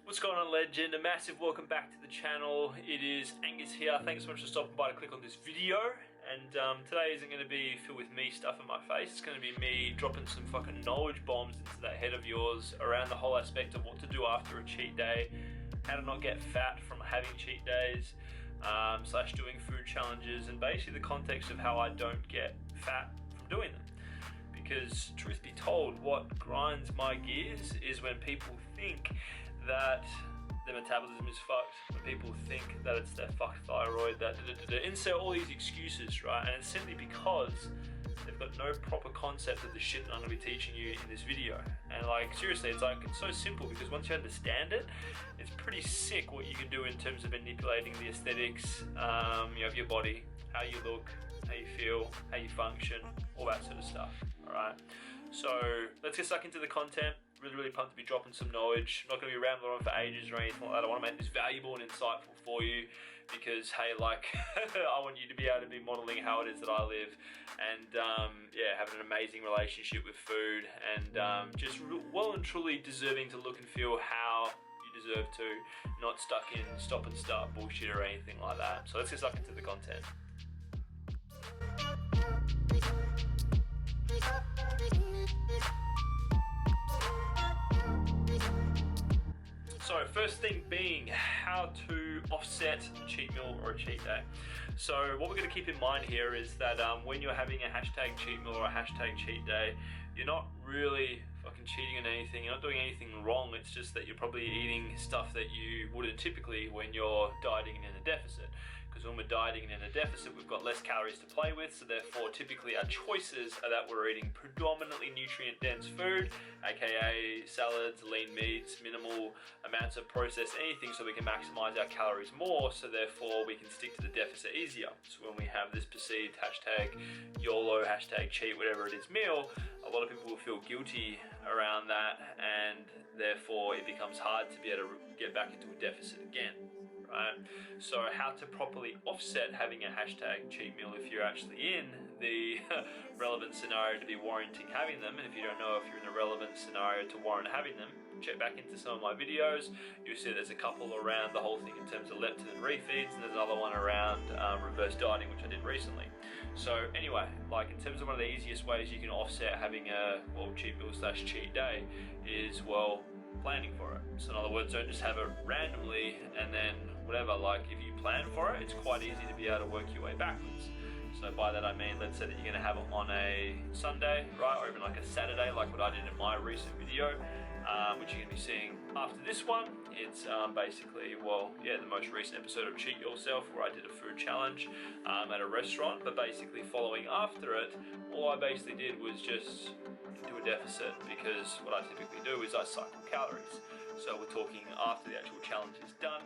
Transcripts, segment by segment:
What's going on, legend? A massive welcome back to the channel. It is Angus here. Thanks so much for stopping by to click on this video. And today isn't going to be filled with me stuffing my face. It's going to be me dropping some fucking knowledge bombs into that head of yours around the whole aspect of what to do after a cheat day, how to not get fat from having cheat days, slash doing food challenges, and basically the context of how I don't get fat from doing them. Because truth be told, what grinds my gears is when people think that their metabolism is fucked, when people think that it's their fucked thyroid, that insert all these excuses, right? And it's simply because they've got no proper concept of the shit that I'm gonna be teaching you in this video. And like, seriously, it's so simple, because once you understand it, it's pretty sick what you can do in terms of manipulating the aesthetics of your body, how you look, how you feel, how you function, all that sort of stuff, all right? So let's get stuck into the content. Really pumped to be dropping some knowledge. I'm not going to be rambling on for ages or anything like that. I want to make this valuable and insightful for you because, hey, like, I want you to be able to be modeling how it is that I live, and yeah, having an amazing relationship with food, and just well and truly deserving to look and feel how you deserve to, not stuck in stop and start bullshit or anything like that. So let's get stuck into the content. So first thing being how to offset a cheat meal or a cheat day. So what we're going to keep in mind here is that when you're having a hashtag cheat meal or a hashtag cheat day, you're not really fucking cheating on anything, you're not doing anything wrong. It's just that you're probably eating stuff that you wouldn't typically when you're dieting in a deficit. Because when we're dieting in a deficit, we've got less calories to play with, so therefore typically our choices are that we're eating predominantly nutrient dense food, aka salads, lean meats, minimal amounts of processed anything, so we can maximize our calories more, so therefore we can stick to the deficit easier. So when we have this perceived hashtag YOLO, hashtag cheat, whatever it is meal, a lot of people will feel guilty around that, and therefore it becomes hard to be able to get back into a deficit again. Right? So how to properly offset having a hashtag cheat meal if you're actually in the relevant scenario to be warranting having them. And if you don't know if you're in a relevant scenario to warrant having them, check back into some of my videos. You'll see there's a couple around the whole thing in terms of leptin and refeeds, and there's another one around reverse dieting, which I did recently. So anyway, like in terms of one of the easiest ways you can offset having a cheat meal slash cheat day is, planning for it. So in other words, don't just have it randomly and then whatever. Like if you plan for it, it's quite easy to be able to work your way backwards. So by that I mean, let's say that you're going to have it on a Sunday, right, or even like a Saturday, like what I did in my recent video, which you're going to be seeing after this one. It's basically, the most recent episode of Cheat Yourself, where I did a food challenge at a restaurant. But basically following after it, all I basically did was just do a deficit, because what I typically do is I cycle calories. So we're talking after the actual challenge is done,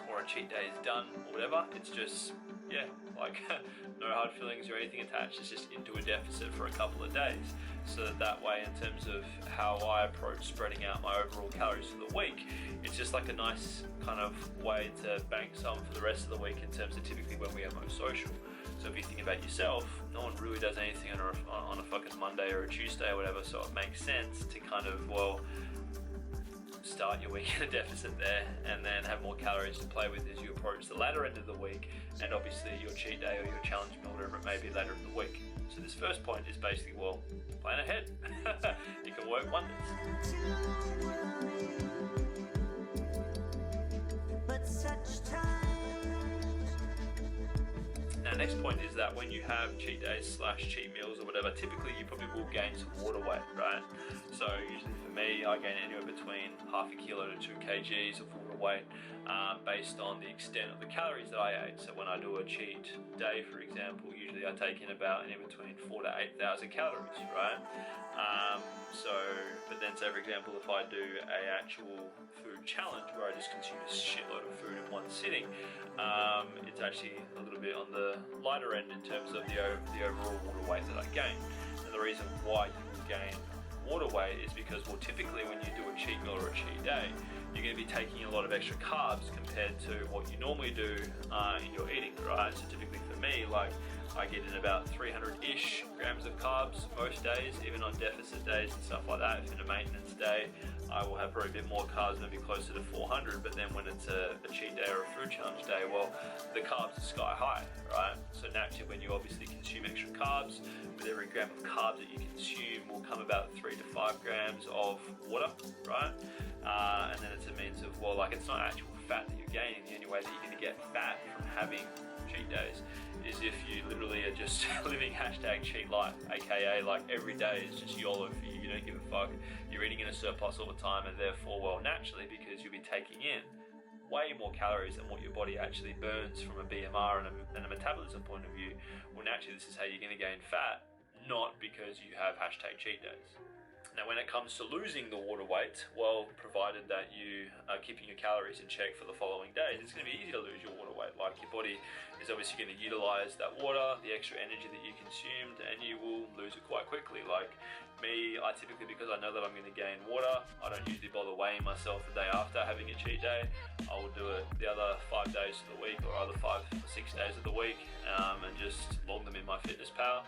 or a cheat day is done, or whatever. It's just, like no hard feelings or anything attached. It's just into a deficit for a couple of days. So that way, in terms of how I approach spreading out my overall calories for the week, it's just like a nice kind of way to bank some for the rest of the week in terms of typically when we are most social. So if you think about yourself, no one really does anything on a fucking Monday or a Tuesday or whatever, so it makes sense to kind of, start your week in a deficit there, and then have more calories to play with as you approach the latter end of the week, and obviously your cheat day or your challenge meal, whatever it may be, later in the week. So this first point is basically, plan ahead. It can work wonders. But such Now, next point is that when you have cheat days slash cheat meals or whatever, typically you probably will gain some water weight, right? So usually for me, I gain anywhere between half a kilo to 2 kgs of water weight based on the extent of the calories that I ate. So when I do a cheat day, for example, usually I take in about anywhere between 4,000 to 8,000 calories, right? But then say for example, if I do a actual food challenge where I just consume a shitload of food in one sitting, it's actually a little bit on the lighter end in terms of the overall water weight that I gain. And the reason why you will gain water weight is because, typically when you do a cheat meal or a cheat day, you're going to be taking a lot of extra carbs compared to what you normally do in your eating, right? So typically for me, like I get in about 300-ish grams of carbs most days, even on deficit days and stuff like that. If in a maintenance day, I will have probably a bit more carbs, maybe closer to 400, but then when it's a cheat day or a food challenge day, well, the carbs are sky high, right? So naturally, when you obviously consume extra carbs, with every gram of carbs that you consume will come about 3 to 5 grams of water, right? And then it's a means of, well, like, it's not actual fat that you're gaining. The only way that you're going to get fat from having cheat days is if you literally are just living hashtag cheat life, aka like every day is just YOLO for you. You don't give a fuck. You're eating in a surplus all the time, and therefore, well, naturally, because you'll be taking in way more calories than what your body actually burns from a BMR and a metabolism point of view, well, naturally, this is how you're going to gain fat, not because you have hashtag cheat days. Now, when it comes to losing the water weight, well, provided that you are keeping your calories in check for the following days, it's going to be easy to lose your water weight. Like, your body is obviously going to utilize that water, the extra energy that you consumed, and you will lose it quite quickly. Like me, I typically, because I know that I'm going to gain water, I don't usually bother weighing myself the day after having a cheat day. I will do it the other 5 days of the week, or other 5 or 6 days of the week, and just log them in MyFitnessPal.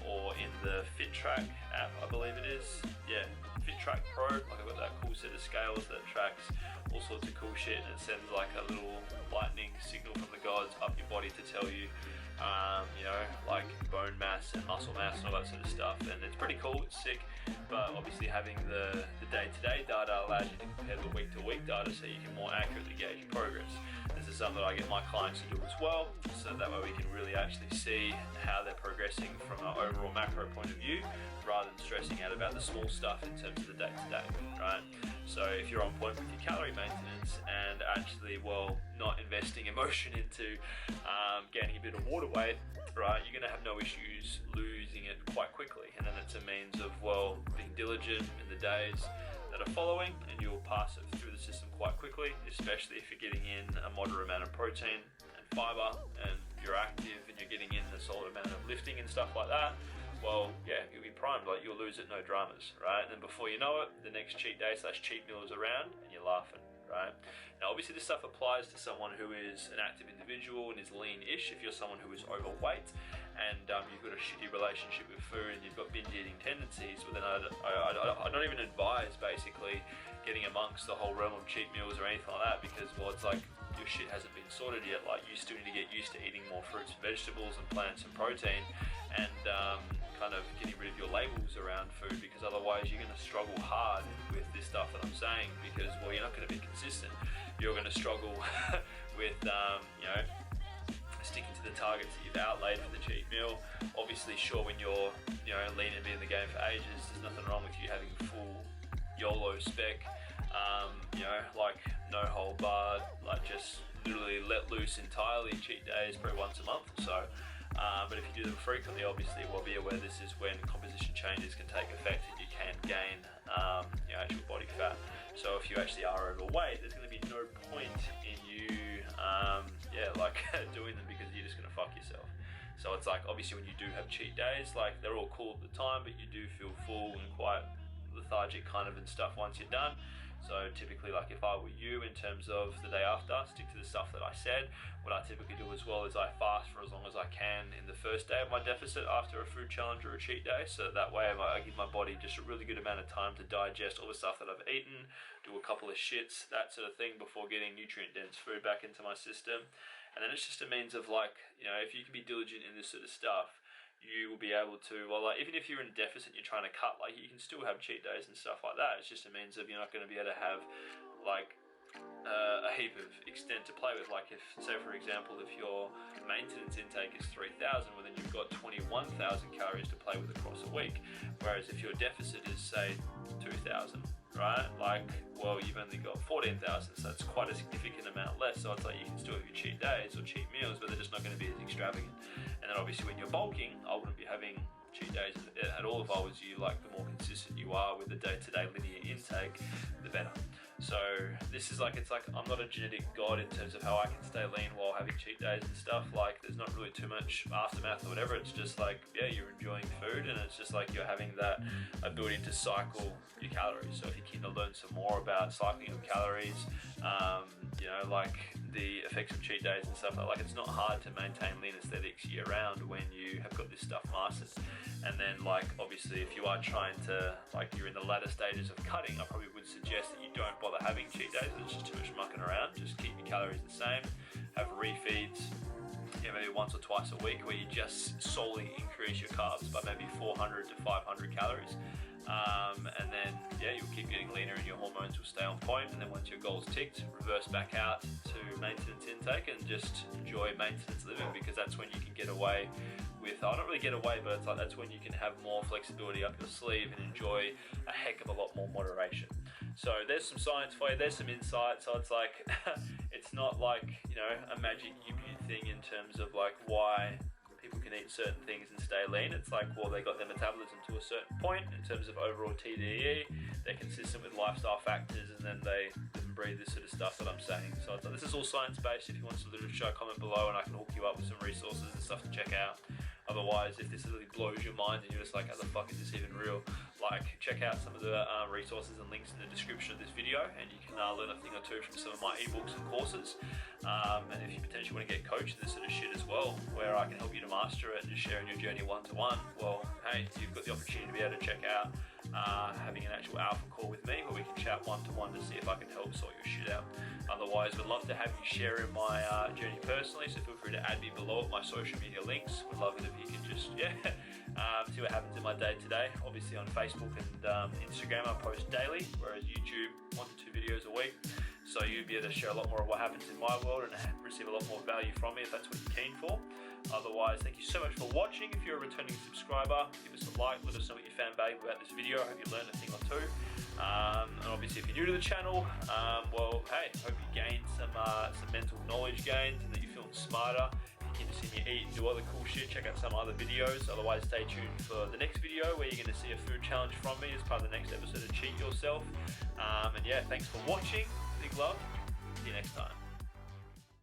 Or in the FitTrack app, I believe it is. Yeah, FitTrack Pro. Like, I've got that cool set of scales that tracks all sorts of cool shit, and it sends like a little lightning signal from the gods up your body to tell you, you know, like bone mass and muscle mass and all that sort of stuff. And it's pretty cool, it's sick. But obviously having the day-to-day data allows you to compare the week-to-week data so you can more accurately gauge progress. This is something that I get my clients to do as well, so that way we can really actually see how they're progressing from an overall macro point of view, rather than stressing out about the small stuff in terms of the day-to-day, right? So if you're on point with your calorie maintenance and actually, well, not investing emotion into gaining a bit of water weight, right, you're going to have no issues losing it quite quickly. And then it's a means of, well, being diligent in the days that are following, and you'll pass it through the system quite quickly, especially if you're getting in a moderate amount of protein and fiber, and you're active and you're getting in a solid amount of lifting and stuff like that. Well, yeah, you'll be primed, like you'll lose it, no dramas, right? And then before you know it, the next cheat day / cheat meal is around and you're laughing, right? Now, obviously this stuff applies to someone who is an active individual and is lean-ish. If you're someone who is overweight and you've got a shitty relationship with food and you've got binge eating tendencies, well, then I don't even advise basically getting amongst the whole realm of cheat meals or anything like that, because, well, it's like your shit hasn't been sorted yet. Like, you still need to get used to eating more fruits and vegetables and plants and protein, and kind of getting rid of your labels around food, because otherwise you're going to struggle hard with this stuff that I'm saying, because, well, you're not going to be consistent. You're going to struggle with, you know, sticking to the targets that you've outlaid for the cheat meal. Obviously, sure, when you're, you know, lean and been in the game for ages, there's nothing wrong with you having full YOLO spec, you know, like no hold barred, like just literally let loose entirely cheat days, probably once a month or so. But if you do them frequently, obviously, well, be aware this is when composition changes can take effect and you can gain you know, actual body fat. So if you actually are overweight, there's going to be no point in you yeah, like doing them, because you're just going to fuck yourself. So it's like, obviously when you do have cheat days, like they're all cool at the time, but you do feel full and quite lethargic kind of and stuff once you're done. So typically, like if I were you, in terms of the day after, stick to the stuff that I said. What I typically do as well is I fast for as long as I can in the first day of my deficit after a food challenge or a cheat day, so that way I give my body just a really good amount of time to digest all the stuff that I've eaten, do a couple of shits, that sort of thing, before getting nutrient dense food back into my system. And then it's just a means of, like, you know, if you can be diligent in this sort of stuff, you will be able to, well, like, even if you're in deficit and you're trying to cut, like, you can still have cheat days and stuff like that. It's just a means of, you're not going to be able to have, like, a heap of extent to play with. Like, if, say for example, if your maintenance intake is 3,000, well, then you've got 21,000 calories to play with across a week. Whereas if your deficit is, say, 2,000, right, like, well, you've only got 14,000, so it's quite a significant amount less. So it's like, you can still have your cheat days or cheat meals, but they're just not going to be as extravagant. And then obviously when you're bulking, I wouldn't be having cheat days at all if I was you. Like, the more consistent you are with the day-to-day linear intake, the better. So this is like, it's like, I'm not a genetic god in terms of how I can stay lean while having cheat days and stuff. Like, there's not really too much aftermath or whatever. It's just like, yeah, you're enjoying food, and it's just like you're having that ability to cycle your calories. So if you're keen to learn some more about cycling your calories, you know, like the effects of cheat days and stuff like it's not hard to maintain lean aesthetics year round when you have got this stuff mastered. And then like obviously if you are trying to, like you're in the latter stages of cutting, I probably would suggest that you don't bother having cheat days. It's just too much mucking around. Just keep your calories the same, have refeeds, you know, maybe once or twice a week where you just solely increase your carbs by maybe 400 to 500 calories. And then yeah, you'll keep getting leaner and your hormones will stay on point. And then once your goal's ticked, reverse back out to maintenance intake and just enjoy maintenance living, because that's when you can get away with, not really get away, but it's like that's when you can have more flexibility up your sleeve and enjoy a heck of a lot more moderation. So there's some science for you, there's some insight. So it's like, it's not like, you know, a magic you thing in terms of like why people can eat certain things and stay lean. It's like, well, they got their metabolism to a certain point in terms of overall TDE, they're consistent with lifestyle factors, and then they live and breathe this sort of stuff that I'm saying. So it's like, this is all science-based. If you want some literature, comment below and I can hook you up with some resources and stuff to check out. Otherwise, if this really blows your mind and you're just like, how the fuck is this even real? Like, check out some of the resources and links in the description of this video, and you can learn a thing or two from some of my ebooks and courses. And if you potentially want to get coached in this sort of shit as well, where I can help you to master it and just sharing your journey one-to-one, well, hey, you've got the opportunity to be able to check out having an actual alpha call with me where we can chat one-to-one to see if I can help sort your shit out. Otherwise, we'd love to have you share in my journey personally, so feel free to add me below at my social media links. We'd love it if you can just, see what happens in my day today. Obviously on Facebook and Instagram I post daily, whereas YouTube 1 to 2 videos a week. So you'd be able to share a lot more of what happens in my world and receive a lot more value from me if that's what you're keen for. Otherwise, thank you so much for watching. If you're a returning subscriber, give us a like, let us know what you found valuable about this video. I hope you learned a thing or two. And obviously if you're new to the channel, well, hey, hope you gained some mental knowledge gains and that you're feeling smarter. If you're interested in you eat and do other cool shit, check out some other videos. Otherwise, stay tuned for the next video where you're going to see a food challenge from me as part of the next episode of Cheat Yourself. And yeah, thanks for watching. Big love. See you next time.